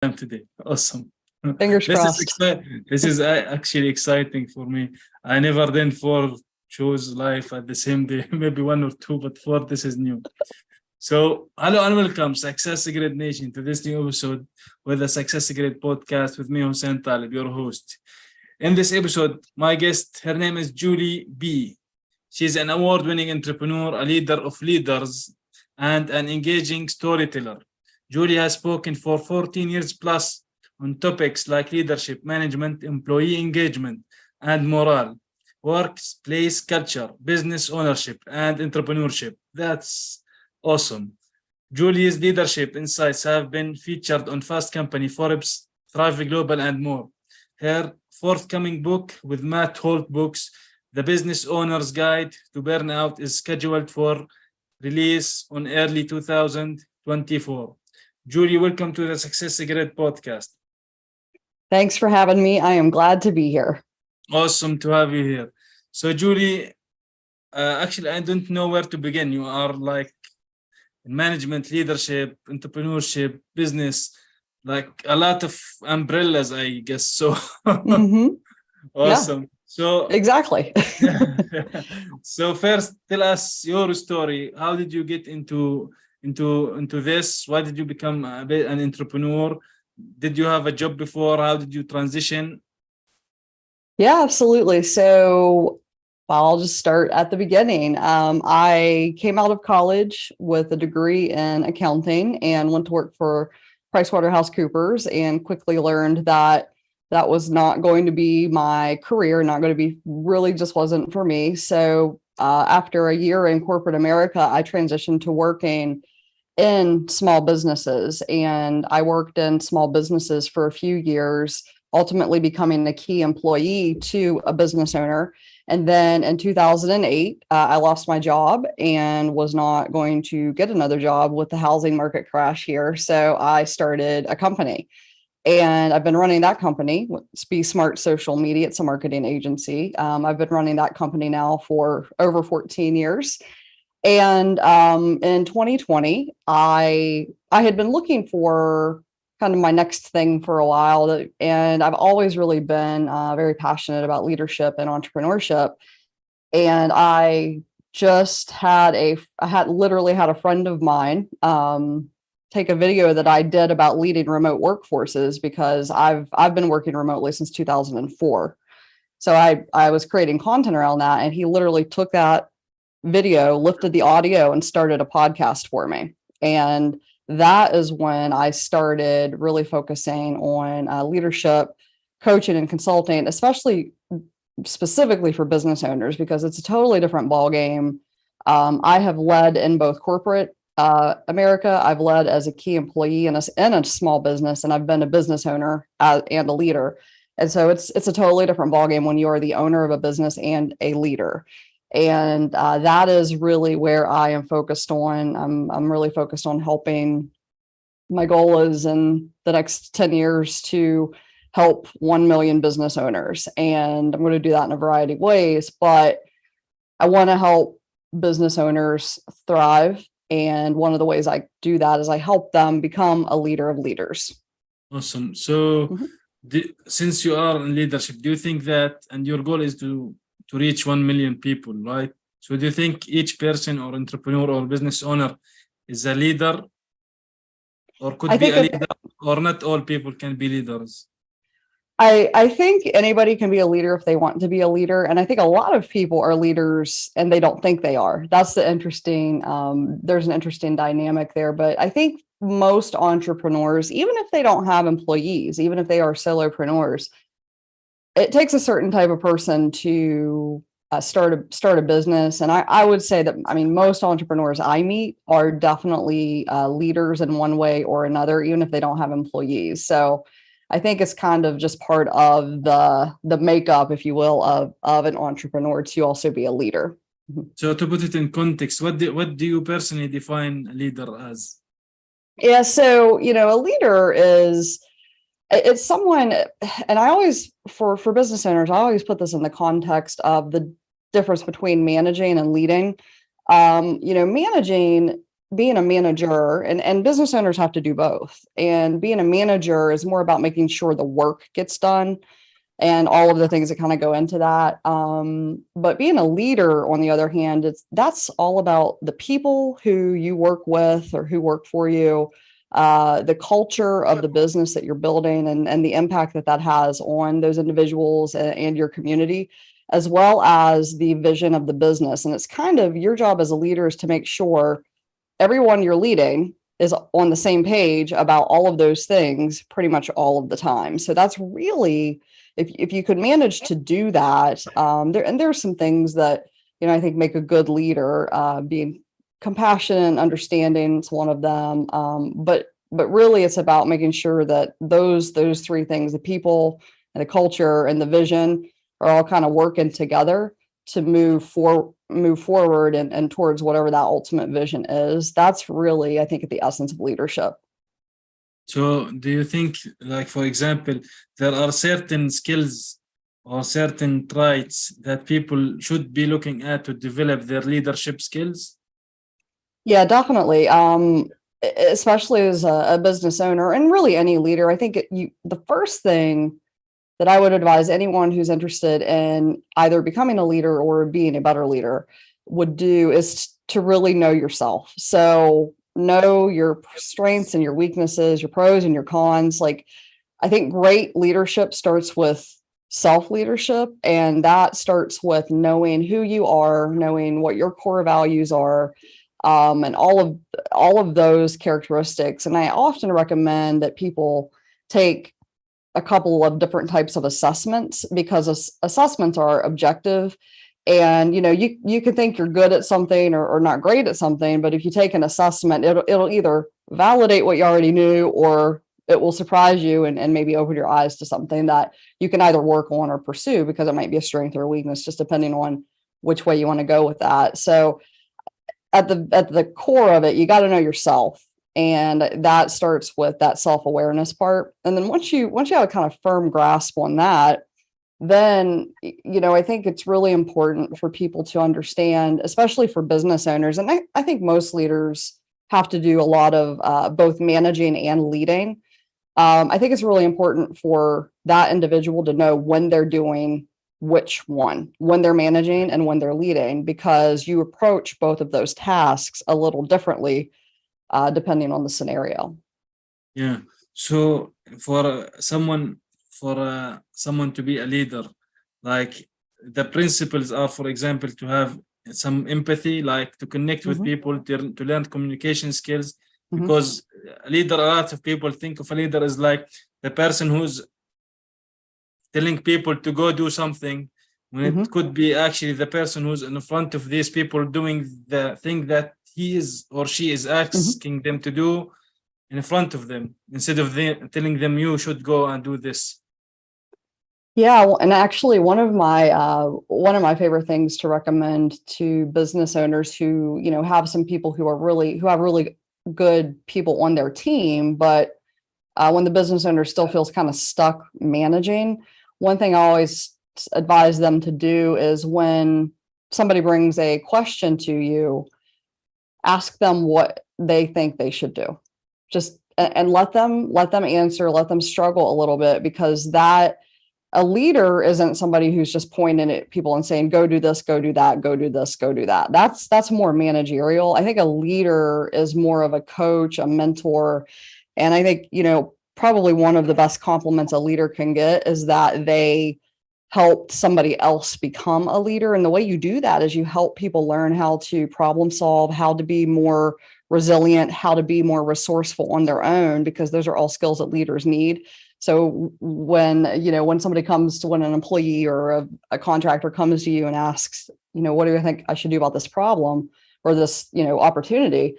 time today. Awesome. Fingers This is crossed. This is actually exciting for me. I never done 4 shows live at the same day, maybe 1 or 2, but 4, this is new. So, hello and welcome, Success Grid Nation, to this new episode with the Success Grid podcast with me, Hussein Talib, your host. In this episode, my guest, her name is Julie B. She's an award-winning entrepreneur, a leader of leaders, and an engaging storyteller. Julie has spoken for 14 years plus on topics like leadership, management, employee engagement, and morale, workplace culture, business ownership, and entrepreneurship. That's awesome. Julie's leadership insights have been featured on FastCompany, Forbes, Thrive Global, and more. Her forthcoming book with Matt Holt Books, The Business Owner's Guide to Burnout, is scheduled for release on early 2024. Julie, welcome to the Success Grid podcast. Thanks for having me. I am glad to be here. Awesome to have you here. So, Julie, actually, I don't know where to begin. You are like in management, leadership, entrepreneurship, business, like a lot of umbrellas, I guess. So, Mhm. awesome. So, Exactly. so first, tell us your story. How did you get into this? Why did you become an entrepreneur? Did you have a job before? How did you transition? Yeah, absolutely. So I'll just start at the beginning. I came out of college with a degree in accounting and went to work for PricewaterhouseCoopers and quickly learned that that was not going to be my career, not going to be, really just wasn't for me. So after a year in corporate America, I transitioned to working in small businesses, and I worked in small businesses for a few years, ultimately becoming a key employee to a business owner. And then in 2008, I lost my job and was not going to get another job with the housing market crash here. So I started a company. And I've been running that company, Be Smart Social Media. It's a marketing agency. I've been running that company now for over 14 years. And in 2020, I had been looking for kind of my next thing for a while, and I've always really been very passionate about leadership and entrepreneurship. And I literally had a friend of mine take a video that I did about leading remote workforces, because I've been working remotely since 2004. So I was creating content around that, and he literally took that video, lifted the audio, and started a podcast for me. And that is when I started really focusing on leadership, coaching, and consulting, especially specifically for business owners, because it's a totally different ballgame. I have led in both corporate America. I've led as a key employee in a small business, and I've been a business owner and a leader. And so it's a totally different ballgame when you are the owner of a business and a leader. And that is really where I am focused on. I'm really focused on helping. My goal is in the next 10 years to help 1 million business owners. And I'm going to do that in a variety of ways, but I want to help business owners thrive. And one of the ways I do that is I help them become a leader of leaders. Awesome. So, since you are in leadership, do you think that, and your goal is to reach 1 million people, right? So do you think each person or entrepreneur or business owner is a leader, or could be a leader, or not all people can be leaders? I think anybody can be a leader if they want to be a leader. And I think a lot of people are leaders and they don't think they are. That's the interesting, there's an interesting dynamic there. But I think most entrepreneurs, even if they don't have employees, even if they are solopreneurs, it takes a certain type of person to start a business. And I would say that, I mean, most entrepreneurs I meet are definitely leaders in one way or another, even if they don't have employees. So I think it's kind of just part of the makeup, if you will, of an entrepreneur to also be a leader. So to put it in context, what do you personally define a leader as? Yeah, so a leader it's someone, and I always, for business owners, I always put this in the context of the difference between managing and leading. Managing being a manager, and business owners have to do both. And being a manager is more about making sure the work gets done and all of the things that kind of go into that. But being a leader, on the other hand, that's all about the people who you work with or who work for you, the culture of the business that you're building, and the impact that that has on those individuals and your community, as well as the vision of the business. And it's kind of your job as a leader is to make sure everyone you're leading is on the same page about all of those things pretty much all of the time. So that's really, if you could manage to do that, there's some things that, I think make a good leader, being compassionate, understanding is one of them. But really it's about making sure that those three things, the people and the culture and the vision, are all kind of working together to move forward and towards whatever that ultimate vision is. That's really, I think, at the essence of leadership. So do you think, like, for example, there are certain skills or certain traits that people should be looking at to develop their leadership skills? Yeah, definitely. Especially as a business owner, and really any leader, I think the first thing that I would advise anyone who's interested in either becoming a leader or being a better leader would do is to really know yourself. So know your strengths and your weaknesses, your pros and your cons. Like, I think great leadership starts with self-leadership, and that starts with knowing who you are, knowing what your core values are, and all of those characteristics. And I often recommend that people take a couple of different types of assessments, because assessments are objective, and you can think you're good at something or not great at something, but if you take an assessment, it'll either validate what you already knew, or it will surprise you and maybe open your eyes to something that you can either work on or pursue, because it might be a strength or a weakness, just depending on which way you want to go with that. So at the core of it, you got to know yourself. And that starts with that self-awareness part. And then once you have a kind of firm grasp on that, then, I think it's really important for people to understand, especially for business owners. And I think most leaders have to do a lot of both managing and leading. I think it's really important for that individual to know when they're doing which one, when they're managing and when they're leading, because you approach both of those tasks a little differently, depending on the scenario. Yeah. So for someone to be a leader, like, the principles are, for example, to have some empathy, like to connect with people, to learn communication skills, because a leader, a lot of people think of a leader as like the person who's telling people to go do something, when it could be actually the person who's in front of these people doing the thing that he is or she is asking them to do in front of them, instead of telling them you should go and do this. Yeah, well, and actually one of my favorite things to recommend to business owners who, have some people who have really good people on their team, but when the business owner still feels kind of stuck managing, one thing I always advise them to do is, when somebody brings a question to you, ask them what they think they should do. And let them answer, let them struggle a little bit, because that a leader isn't somebody who's just pointing at people and saying, go do this, go do that, go do this, go do that. That's more managerial. I think a leader is more of a coach, a mentor. And I think, probably one of the best compliments a leader can get is that they helped somebody else become a leader. And the way you do that is you help people learn how to problem solve, how to be more resilient, how to be more resourceful on their own, because those are all skills that leaders need. So when an employee or a contractor comes to you and asks, what do you think I should do about this problem or this, opportunity?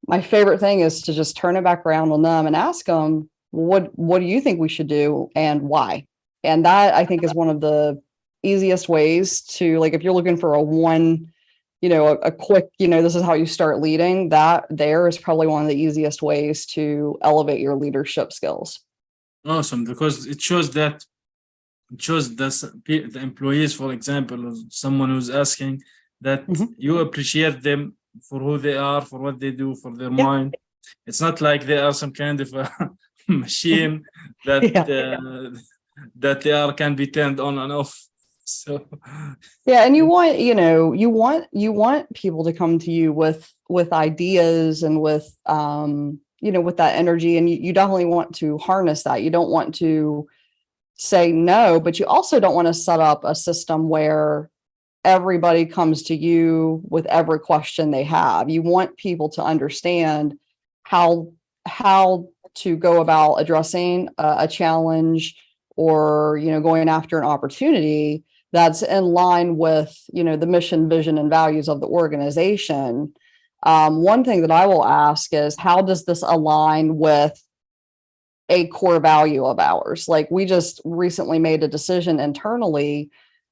My favorite thing is to just turn it back around on them and ask them, what do you think we should do and why? And that, I think, is one of the easiest ways to, like, if you're looking for a quick, this is how you start leading, that there is probably one of the easiest ways to elevate your leadership skills. Awesome, because it shows the employees, for example, or someone who's asking, that you appreciate them for who they are, for what they do, for their mind. It's not like they are some kind of a machine that that they are can be turned on and off. So and you want, you want people to come to you with ideas and with with that energy, and you definitely want to harness that. You don't want to say no, but you also don't want to set up a system where everybody comes to you with every question they have. You want people to understand how to go about addressing a challenge, or going after an opportunity that's in line with the mission, vision, and values of the organization. One thing that I will ask is, how does this align with a core value of ours? Like, we just recently made a decision internally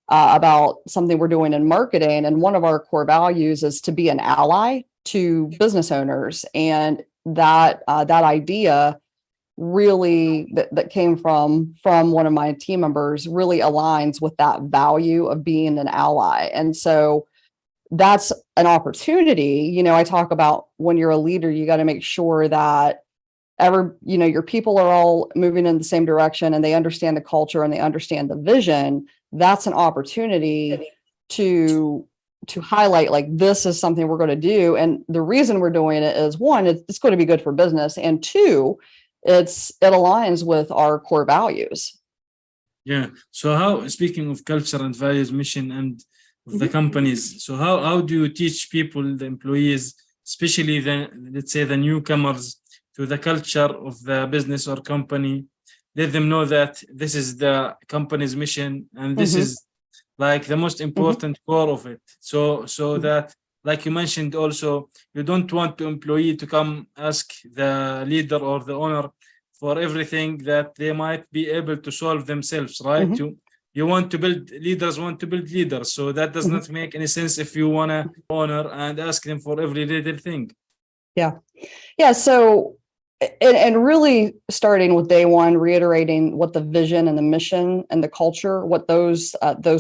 about something we're doing in marketing, and one of our core values is to be an ally to business owners. And that idea really that came from one of my team members really aligns with that value of being an ally. And so that's an opportunity. I talk about, when you're a leader, you got to make sure that your people are all moving in the same direction, and they understand the culture and they understand the vision. That's an opportunity to highlight, like, this is something we're going to do. And the reason we're doing it is, one, it's going to be good for business. And two, it aligns with our core values. Yeah. So how, speaking of culture and values, mission, and of the companies, so how do you teach people, the employees, especially let's say the newcomers to the culture of the business or company? Let them know that this is the company's mission, and this is like the most important core of it. So that, like you mentioned also, you don't want the employee to come ask the leader or the owner for everything that they might be able to solve themselves, right? You want to build leaders, so that does not make any sense if you want to owner and ask them for every little thing. So, and really starting with day one, reiterating what the vision and the mission and the culture, what those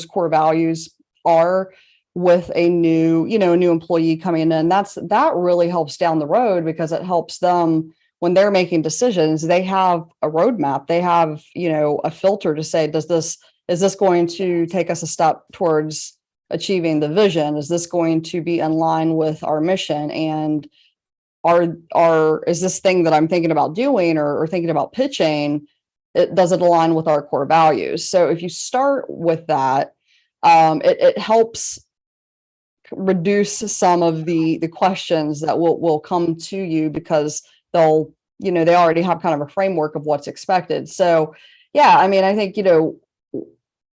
core values are with a new employee coming in. That really helps down the road, because it helps them when they're making decisions. They have a roadmap. They have, a filter to say, is this going to take us a step towards achieving the vision? Is this going to be in line with our mission? And is this thing that I'm thinking about doing or thinking about pitching, does it align with our core values? So if you start with that, it helps reduce some of the questions that will come to you, because they'll, they already have kind of a framework of what's expected. So I think,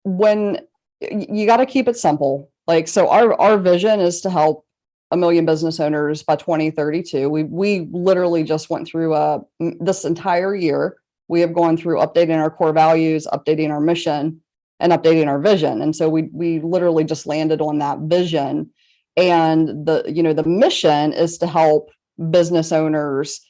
when you got to keep it simple. Like, so our vision is to help 1 million business owners by 2032. We literally just went through this entire year, we have gone through updating our core values, updating our mission, and updating our vision. And so we literally just landed on that vision. And the mission is to help business owners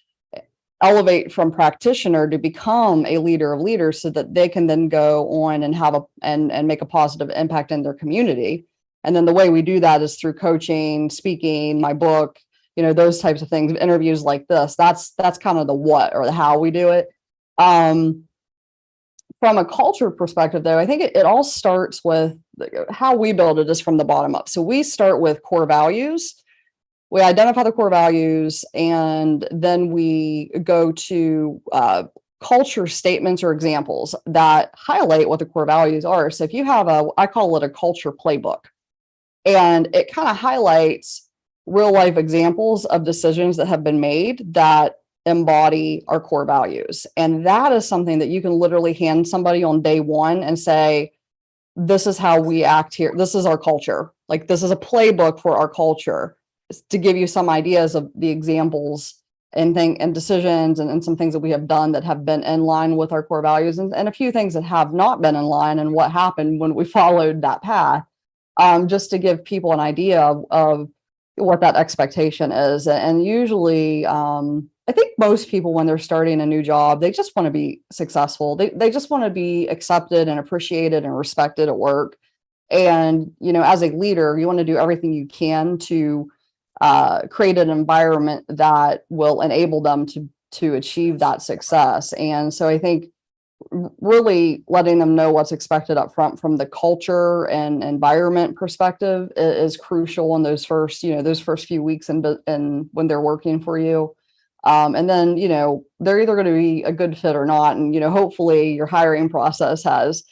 elevate from practitioner to become a leader of leaders, so that they can then go on and have and make a positive impact in their community. And then the way we do that is through coaching, speaking, my book, those types of things, interviews like this. That's kind of the what or the how we do it. From a culture perspective, though, I think it all starts with how we build it is from the bottom up. So we start with core values. We identify the core values, and then we go to culture statements or examples that highlight what the core values are. So if you have I call it a culture playbook, and it kind of highlights real life examples of decisions that have been made that embody our core values. And that is something that you can literally hand somebody on day one and say, this is how we act here. This is our culture. Like, this is a playbook for our culture, to give you some ideas of the examples and decisions and some things that we have done that have been in line with our core values, and a few things that have not been in line, and what happened when we followed that path. Just to give people an idea of what that expectation is. And usually, I think most people, when they're starting a new job, they just want to be successful. They just want to be accepted and appreciated and respected at work. And, as a leader, you want to do everything you can to create an environment that will enable them to achieve that success. And so I think really letting them know what's expected up front from the culture and environment perspective is crucial in those first few weeks and when they're working for you. And then, they're either going to be a good fit or not. And, hopefully your hiring process has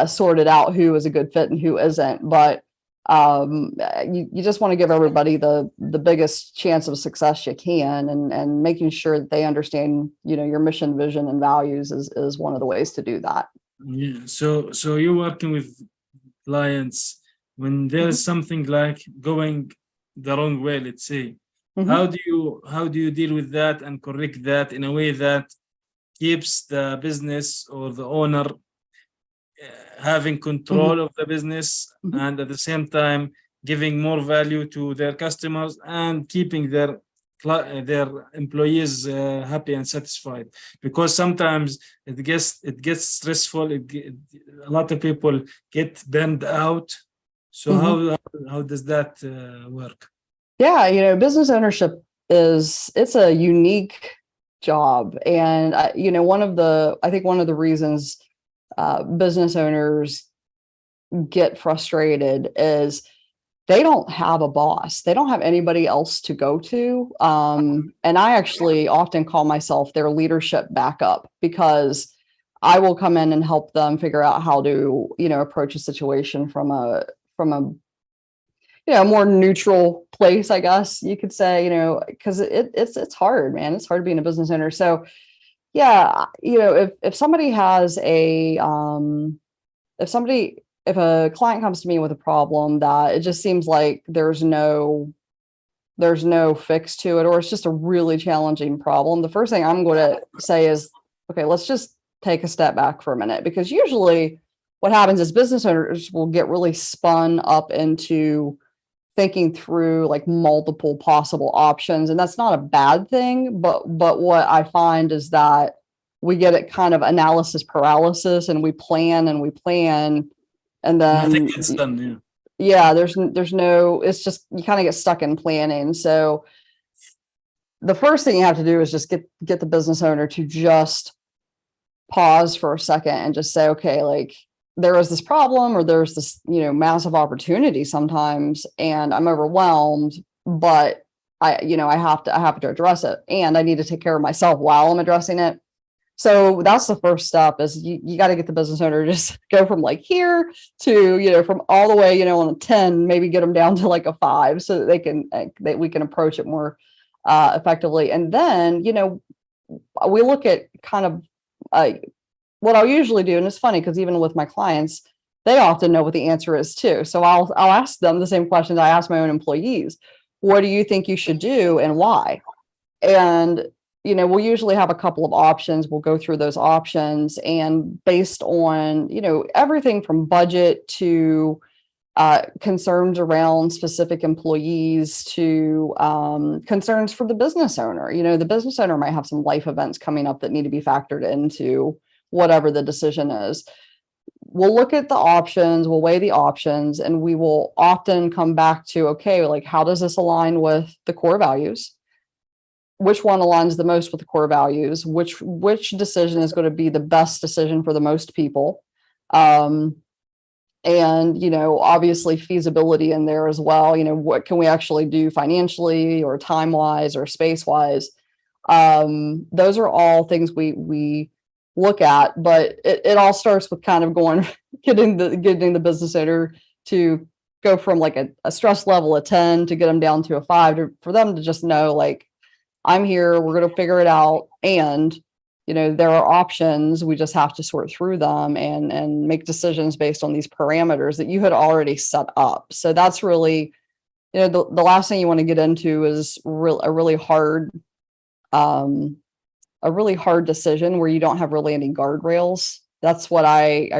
sorted out who is a good fit and who isn't. But you just want to give everybody the biggest chance of success you can, and making sure that they understand, your mission, vision, and values is one of the ways to do that. Yeah. So you're working with clients when there's something like going the wrong way, let's say. Mm-hmm. How do you deal with that and correct that in a way that keeps the business or the owner having control of the business, Mm-hmm. and at the same time giving more value to their customers and keeping their employees happy and satisfied? Because sometimes it gets stressful. A lot of people get burned out. So how does that work? Yeah, business ownership it's a unique job. And, I think one of the reasons business owners get frustrated is they don't have a boss. They don't have anybody else to go to. And I actually often call myself their leadership backup, because I will come in and help them figure out how to, approach a situation from a more neutral place, I guess you could say, because it's hard, man. It's hard being a business owner. So yeah, if somebody has if a client comes to me with a problem that it just seems like there's no fix to it, or it's just a really challenging problem, the first thing I'm going to say is, okay, let's just take a step back for a minute. Because usually what happens is business owners will get really spun up into thinking through like multiple possible options. And that's not a bad thing, but what I find is that we get it kind of analysis paralysis, and we plan, and then Nothing gets done. yeah, there's no, it's just, you kind of get stuck in planning. So the first thing you have to do is just get the business owner to just pause for a second and just say, okay, like, there is this problem, or there's this, massive opportunity sometimes, and I'm overwhelmed, but I have to address it, and I need to take care of myself while I'm addressing it. So that's the first step, is you got to get the business owner to just go from like here to, from all the way, on a 10, maybe get them down to like a 5, so that we can approach it more effectively. And then, we look at kind of what I'll usually do, and it's funny because even with my clients, they often know what the answer is too. So I'll ask them the same questions I ask my own employees. What do you think you should do, and why? And, we'll usually have a couple of options. We'll go through those options, and based on, everything from budget to concerns around specific employees to concerns for the business owner. The business owner might have some life events coming up that need to be factored into whatever the decision is. We'll look at the options, we'll weigh the options, and we will often come back to, okay, like, how does this align with the core values? Which one aligns the most with the core values? Which decision is going to be the best decision for the most people? And, obviously feasibility in there as well. What can we actually do financially or time-wise or space-wise? Those are all things we look at, but it all starts with kind of getting the business owner to go from like a stress level of 10 to get them down to a 5, for them to just know, like, I'm here, we're going to figure it out. And, there are options. We just have to sort through them and make decisions based on these parameters that you had already set up. So that's really, the last thing you want to get into is a really hard decision where you don't have really any guardrails. That's what I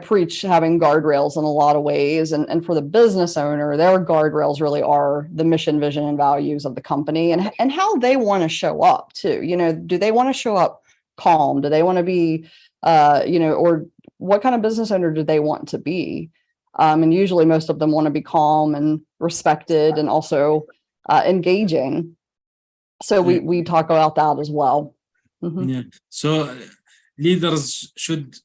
preach, having guardrails in a lot of ways. And for the business owner, their guardrails really are the mission, vision, and values of the company, and how they want to show up too. Do they want to show up calm? Do they want to be, or what kind of business owner do they want to be? And usually most of them want to be calm and respected and also engaging. So we talk about that as well. Mm-hmm. Yeah. So leaders should,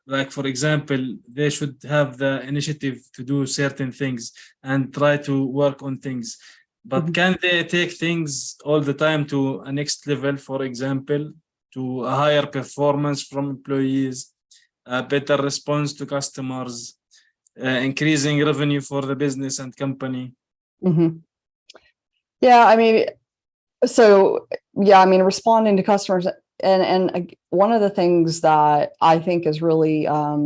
like, for example, they should have the initiative to do certain things and try to work on things. But can they take things all the time to a next level, for example, to a higher performance from employees, a better response to customers, increasing revenue for the business and company? Mm-hmm. Yeah, I mean, responding to customers, and one of the things that I think is really, I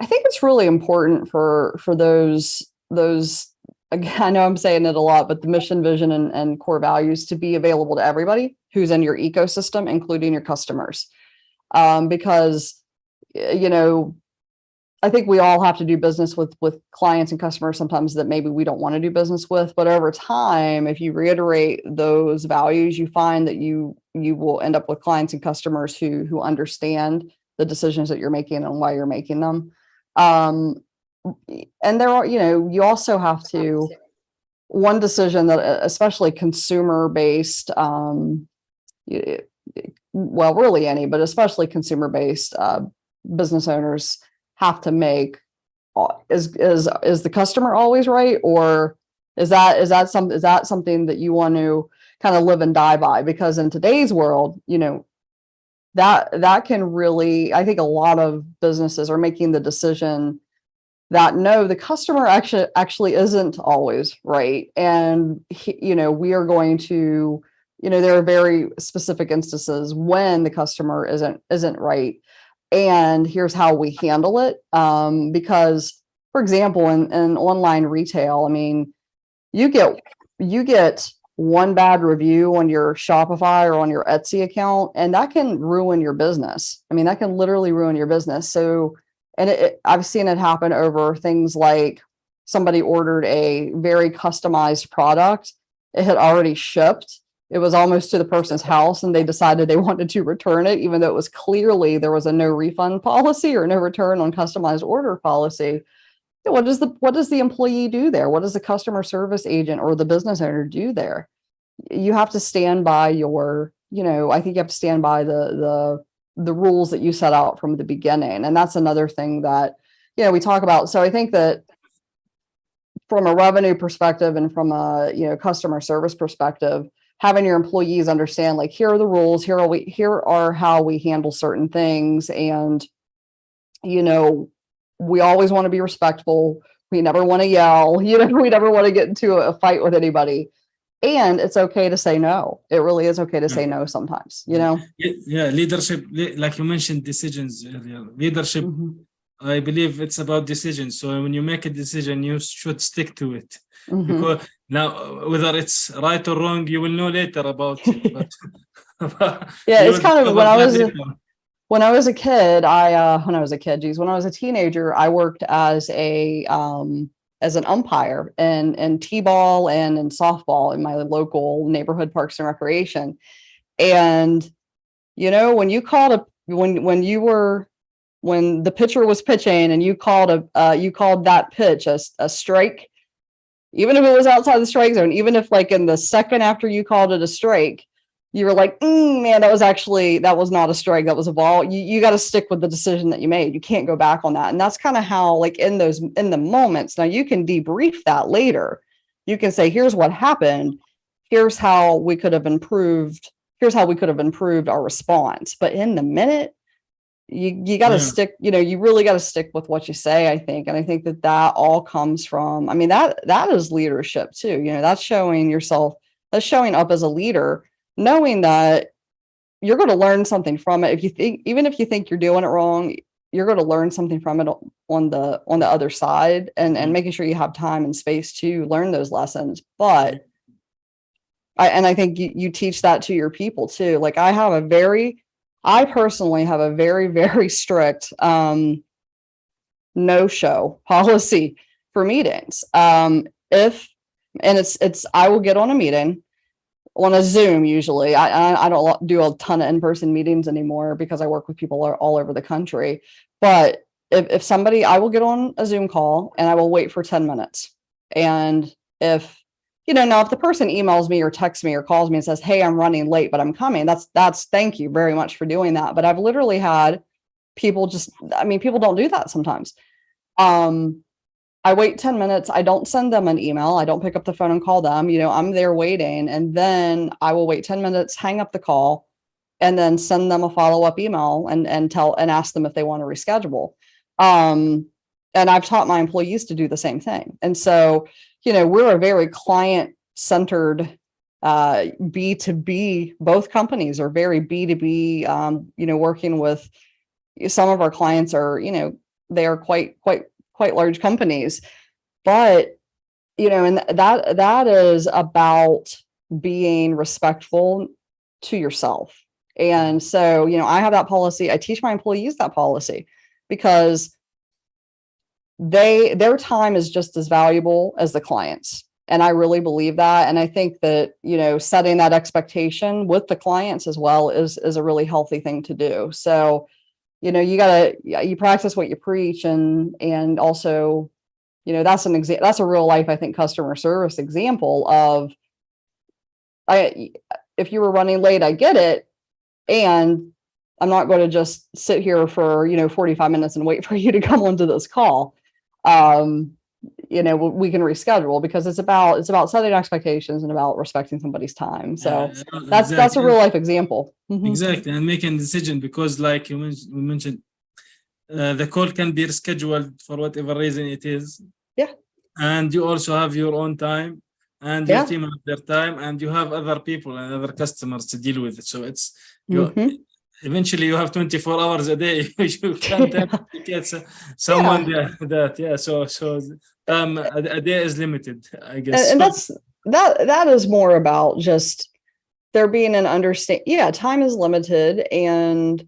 think it's really important for those, again, I know I'm saying it a lot, but the mission, vision, and core values to be available to everybody who's in your ecosystem, including your customers. Because, I think we all have to do business with clients and customers sometimes that maybe we don't want to do business with, but over time, if you reiterate those values, you find that you will end up with clients and customers who understand the decisions that you're making and why you're making them. And there are, you also have to, one decision that especially consumer based, well, really any, but especially consumer based business owners have to make is the customer always right, or is that something that you want to kind of live and die by? Because in today's world, that can really, I think a lot of businesses are making the decision that no, the customer actually isn't always right, and we are going to, there are very specific instances when the customer isn't right. And here's how we handle it. Because, for example, in online retail, I mean, you get one bad review on your Shopify or on your Etsy account, and that can ruin your business. I mean, that can literally ruin your business. So, and I've seen it happen over things like somebody ordered a very customized product. It had already shipped. It was almost to the person's house, and they decided they wanted to return it, even though it was clearly there was a no refund policy or no return on customized order policy. What does the employee do there? What does the customer service agent or the business owner do there? You have to stand by your, I think you have to stand by the rules that you set out from the beginning. And that's another thing that, we talk about. So I think that from a revenue perspective and from a, customer service perspective, having your employees understand, like, here are the rules, here are how we handle certain things. And, we always want to be respectful. We never want to yell, we never want to get into a fight with anybody. And it's okay to say no. It really is okay to say no sometimes, Yeah, leadership, like you mentioned, decisions earlier. Leadership, I believe it's about decisions. So when you make a decision, you should stick to it. Because now, whether it's right or wrong, you will know later about it. But yeah, it's kind of when I was a kid, when I was a teenager, I worked as an umpire in t-ball and in softball in my local neighborhood parks and recreation. And when you called when the pitcher was pitching and you called that pitch a strike, even if it was outside the strike zone, even if like in the second after you called it a strike, you were like, man, that was not a strike. That was a ball. You got to stick with the decision that you made. You can't go back on that. And that's kind of how, like, in the moments, now you can debrief that later. You can say, here's what happened. Here's how we could have improved. Here's how we could have improved our response. But in the minute, you got to stick, you really got to stick with what you say, I think. And I think that all comes from, I mean, that is leadership too. That's showing yourself, that's showing up as a leader, knowing that you're going to learn something from it. Even if you think you're doing it wrong, you're going to learn something from it on the other side, and making sure you have time and space to learn those lessons. But I think you teach that to your people too. Like, I personally have a very, very strict no-show policy for meetings. I will get on a meeting on a Zoom usually. I don't do a ton of in-person meetings anymore because I work with people all over the country. But if somebody, I will get on a Zoom call and I will wait for 10 minutes. And if, now if the person emails me or texts me or calls me and says, hey, I'm running late, but I'm coming, that's thank you very much for doing that. But I've literally had people people don't do that sometimes. I wait 10 minutes. I don't send them an email. I don't pick up the phone and call them. I'm there waiting. And then I will wait 10 minutes, hang up the call, and then send them a follow-up email and ask them if they want to reschedule. And I've taught my employees to do the same thing. And so, we're a very client-centered B2B. Both companies are very B2B, working with some of our clients are, they are quite large companies, but, and that is about being respectful to yourself. And so, I have that policy. I teach my employees that policy because their time is just as valuable as the clients. And I really believe that. And I think that, setting that expectation with the clients as well is a really healthy thing to do. So, you practice what you preach, and also, that's that's a real life, I think, customer service example of, if you were running late, I get it. And I'm not going to just sit here for, 45 minutes and wait for you to come onto this call. We can reschedule, because it's about setting expectations and about respecting somebody's time. So that's a real life example. Mm-hmm. Exactly. And making a decision, because like we mentioned, the call can be rescheduled for whatever reason it is. Yeah. And you also have your own time, and your team have their time, and you have other people and other customers to deal with. So it's eventually you have 24 hours a day. You can't get someone that. Yeah. So a day is limited, I guess. And that is more about just there being an understanding. Yeah, time is limited, and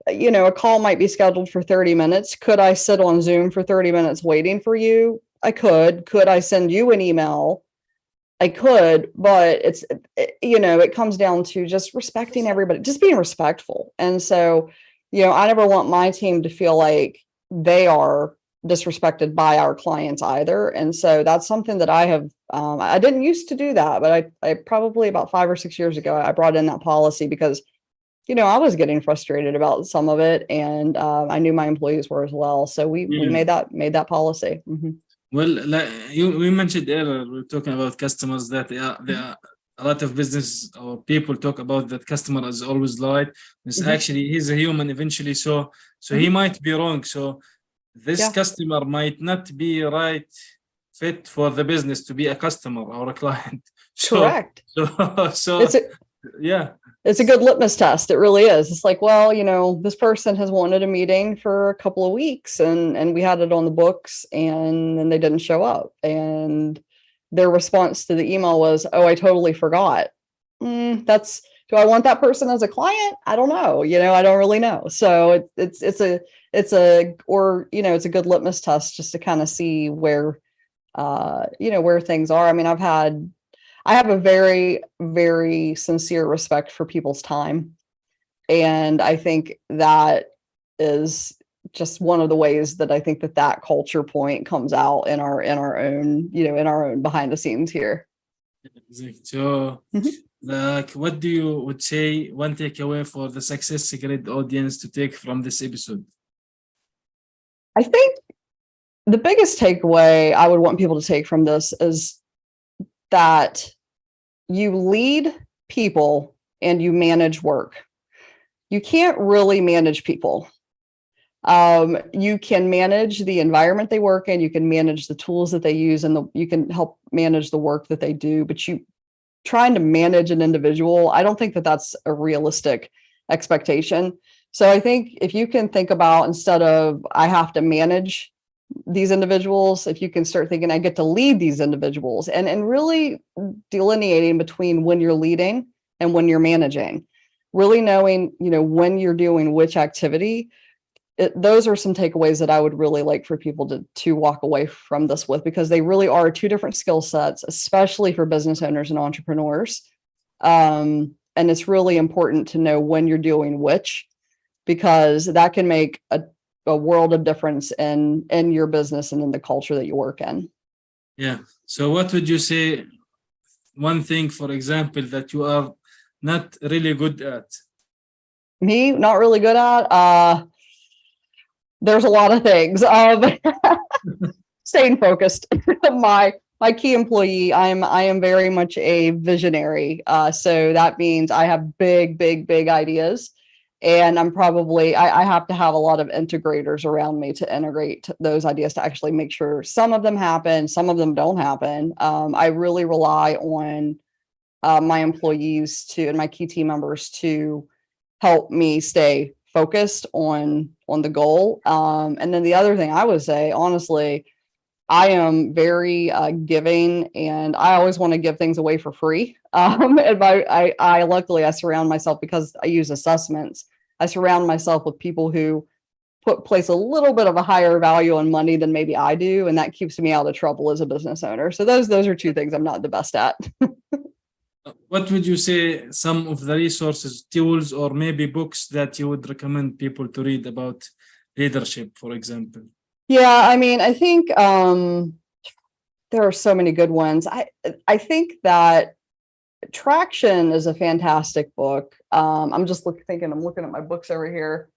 a call might be scheduled for 30 minutes. Could I sit on Zoom for 30 minutes waiting for you? I could. Could I send you an email? I could, but it comes down to just respecting everybody, just being respectful. And so, I never want my team to feel like they are disrespected by our clients either. And so that's something that I have, I didn't used to do that, but I probably about 5 or 6 years ago, I brought in that policy because, I was getting frustrated about some of it, and I knew my employees were as well. So we made that policy. Mm-hmm. Well, like we mentioned earlier, we're talking about customers that there are a lot of business or people talk about that customer is always right. It's actually, he's a human eventually. So he might be wrong. So this customer might not be right fit for the business to be a customer or a client. Correct. So it's a good litmus test. It really is. It's like, well, this person has wanted a meeting for a couple of weeks, and we had it on the books, and then they didn't show up. And their response to the email was, "Oh, I totally forgot." Do I want that person as a client? I don't know. I don't really know. So it's a good litmus test just to kind of see where, where things are. I mean, I have a very, very sincere respect for people's time. And I think that is just one of the ways that I think that culture point comes out in our own behind the scenes here. So what do you would say one takeaway for the SuccessGrid audience to take from this episode? I think the biggest takeaway I would want people to take from this is that you lead people and you manage work. You can't really manage people. You can manage the environment they work in, you can manage the tools that they use, and you can help manage the work that they do, but trying to manage an individual, I don't think that that's a realistic expectation. So I think if you can think about, instead of I have to manage these individuals, if you can start thinking I get to lead these individuals, and really delineating between when you're leading and when you're managing, really knowing, when you're doing which activity. Those are some takeaways that I would really like for people to walk away from this with, because they really are two different skill sets, especially for business owners and entrepreneurs. And it's really important to know when you're doing which, because that can make a world of difference in your business and in the culture that you work in. Yeah. So what would you say, one thing, for example, that you are not really good at? Me, not really good at? There's a lot of things. Staying focused. My key employee, I am very much a visionary. So that means I have big ideas. And I have to have a lot of integrators around me to integrate those ideas to actually make sure some of them happen, some of them don't happen. I really rely on my employees and my key team members to help me stay focused on the goal. And then the other thing I would say, honestly, I am very giving, and I always want to give things away for free. And I luckily I surround myself, because I use assessments. I surround myself with people who place a little bit of a higher value on money than maybe I do, and that keeps me out of trouble as a business owner. So those are two things I'm not the best at. What would you say some of the resources, tools, or maybe books that you would recommend people to read about leadership, for example? Yeah, I mean, I think there are so many good ones. I think that Traction is a fantastic book. I'm just I'm looking at my books over here.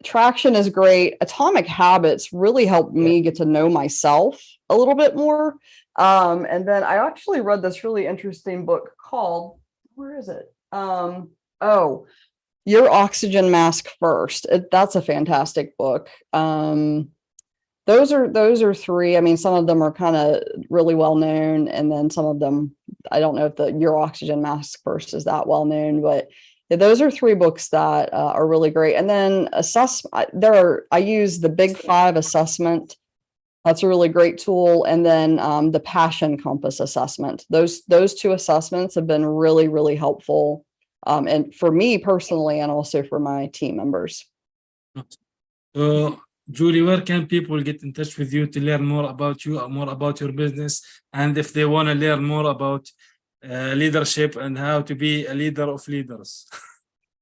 Traction is great. Atomic Habits really helped me get to know myself a little bit more. And then I actually read this really interesting book called, where is it? Your Oxygen Mask First. That's a fantastic book. Those are three. I mean, some of them are kind of really well known, and then some of them, I don't know if the Your Oxygen Mask First is that well known, but those are three books that are really great. And then I use the Big Five assessment. That's a really great tool. And then the Passion Compass assessment. Those two assessments have been really helpful. And for me personally, and also for my team members. Julie, where can people get in touch with you to learn more about you, more about your business, and if they want to learn more about leadership and how to be a leader of leaders?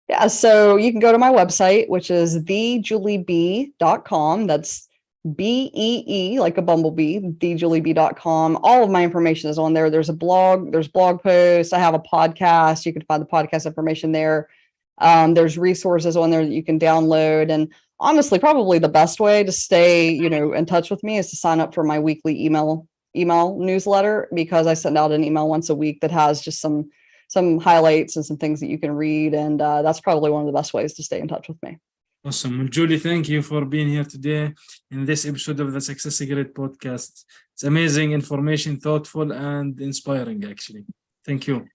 Yeah, so you can go to my website, which is thejulieb.com. That's BEE, like a bumblebee, thejulieb.com. All of my information is on there. There's blog posts. I have a podcast. You can find the podcast information there. There's resources on there that you can download. And honestly, probably the best way to stay, in touch with me is to sign up for my weekly email newsletter, because I send out an email once a week that has just some highlights and some things that you can read. And that's probably one of the best ways to stay in touch with me. Awesome. Well, Julie, thank you for being here today in this episode of the SuccessGrid podcast. It's amazing information, thoughtful, and inspiring, actually. Thank you.